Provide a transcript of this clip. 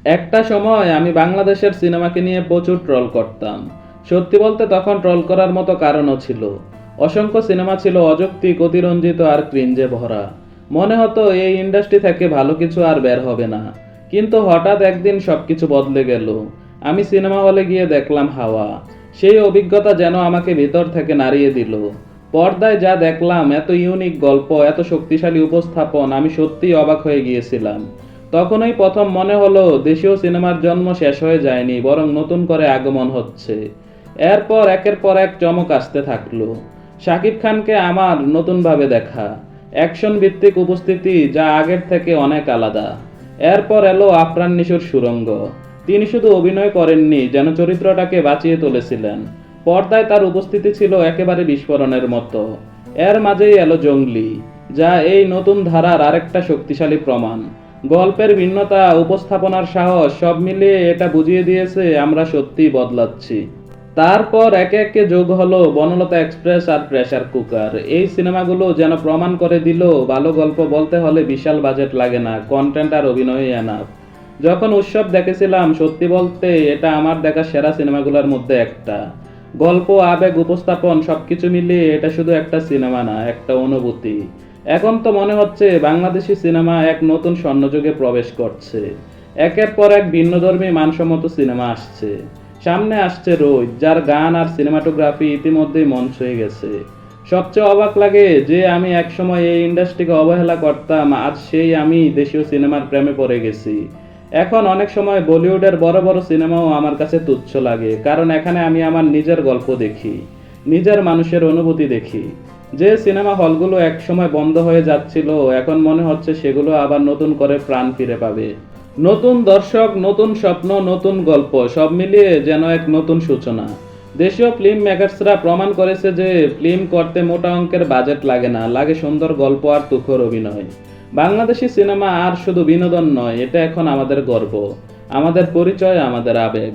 একটা সময় আমি বাংলাদেশের সিনেমাকে নিয়ে প্রচুর ট্রল করতাম। সত্যি বলতে তখন ট্রল করার মতো কারণও ছিল। অসংখ্য সিনেমা ছিল অযৌক্তিক, অতিরঞ্জিত আর ক্রিঞ্জে ভরা। মনে হতো এই ইন্ডাস্ট্রি থেকে ভালো কিছু আর বের হবে না। কিন্তু হঠাৎ একদিন সবকিছু বদলে গেল। আমি সিনেমা হলে গিয়ে দেখলাম হাওয়া। সেই অভিজ্ঞতা যেন আমাকে ভিতর থেকে নাড়িয়ে দিল। পর্দায় যা দেখলাম, এত ইউনিক গল্প, এত শক্তিশালী উপস্থাপন, আমি সত্যিই অবাক হয়ে গিয়েছিলাম। তখনই প্রথম মনে হলো দেশীয় সিনেমার জন্ম শেষ হয়ে যায়নি, বরং নতুন করে আগমন হচ্ছে। এরপর একের পর এক চমক আসতে থাকলো। শাকিব খানকে আমার নতুনভাবে দেখা, অ্যাকশন ভিত্তিক উপস্থিতি যা আগের থেকে অনেক আলাদা। এরপর এলো আফরান নিশোর সুড়ঙ্গ। তিনি শুধু অভিনয় করেননি, যেন চরিত্রটাকে বাঁচিয়ে তুলেছিলেন। পর্দায় তার উপস্থিতি ছিল একেবারে বিস্ফোরণের মতো। এর মাঝেই এলো জঙ্গলি, যা এই নতুন ধারার আরেকটা শক্তিশালী প্রমাণ। গল্পের ভিন্নতা, উপস্থাপনার সাহস সব মিলিয়ে এটা বুঝিয়ে দিয়েছে আমরা সত্যিই বদলাচ্ছি। তারপর একে একে যোগ হলো বনলতা এক্সপ্রেস আর প্রেসার কুকার। এই সিনেমাগুলো যেন প্রমাণ করে দিল ভালো গল্প বলতে হলে বিশাল বাজেট লাগে না, কন্টেন্ট আর অভিনয়ই এনাফ। যখন উৎসব দেখেছিলাম, সত্যি বলতে এটা আমার দেখা সেরা সিনেমাগুলোর মধ্যে একটা। গল্প, আবেগ, উপস্থাপন সবকিছু মিলিয়ে এটা শুধু একটা সিনেমা না, একটা অনুভূতি। এখন তো মনে হচ্ছে বাংলাদেশি সিনেমা এক নতুন স্বর্ণযুগে প্রবেশ করছে। একের পর এক ভিন্নধর্মী মানসম্মত সিনেমা আসছে। সামনে আসছে রোহিত, যার গান আর সিনেমাটোগ্রাফি ইতিমধ্যেই মন ছুঁয়ে গেছে। সবচেয়ে অবাক লাগে যে আমি একসময় এই ইন্ডাস্ট্রিকে অবহেলা করতাম, আজ সেই আমি দেশীয় সিনেমার প্রেমে পড়ে গেছি। এখন অনেক সময় বলিউডের বড় বড় সিনেমাও আমার কাছে তুচ্ছ লাগে, কারণ এখানে আমি আমার নিজের গল্প দেখি, নিজের মানুষের অনুভূতি দেখি। যে সিনেমা হলগুলো একসময় বন্ধ হয়ে যাচ্ছিল, এখন মনে হচ্ছে সেগুলো আবার নতুন করে প্রাণ ফিরে পাবে। নতুন দর্শক, নতুন স্বপ্ন, নতুন গল্প, সব মিলিয়ে যেন এক নতুন সূচনা। দেশীয় ফিল্ম মেকার্সরা প্রমাণ করেছে যে ফিল্ম করতে মোটা অঙ্কের বাজেট লাগে না, লাগে সুন্দর গল্প আর তুখোর অভিনয়। বাংলাদেশি সিনেমা আর শুধু বিনোদন নয়, এটা এখন আমাদের গর্ব, আমাদের পরিচয়, আমাদের আবেগ।